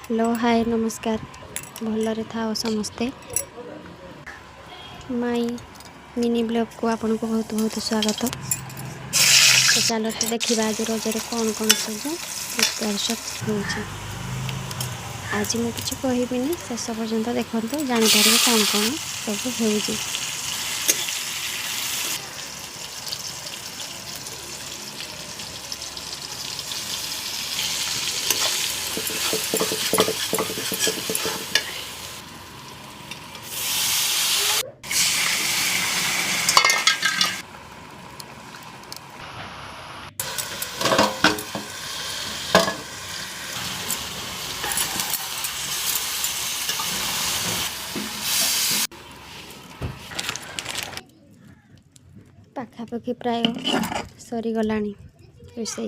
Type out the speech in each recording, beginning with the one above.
Hello hi नमस्कार भलरे था समस्ते माई मिनी ब्लॉग को आपन को बहुत बहुत स्वागत। तो चलो तो देखा आज रजरे कौन कौन सब प्रिपेयर सब हो आज मुझे किसी कहबिनी शेष पर्यंत देखो जापर कौन कौन सब हो। पाखापाखि प्राय सरीगला रोषे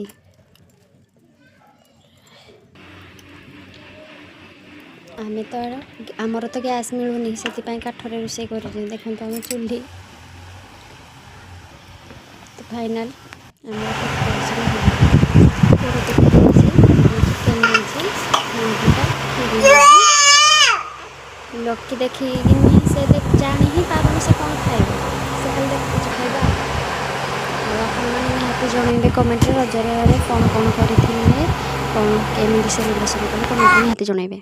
आमे तो आमर तो गैस मिलूनी से काठरे रोषे कर देखो आम चूल्ही तो फाइनाल लकी देखी से जानी ही पार से कौन खाए से खाली देखुच खाइबा। निहाती जनइबे कमेंट रजरे कौन कौन करते कौन केमी सेलिब्रेसन कले कमेंट निहाती जनइबे।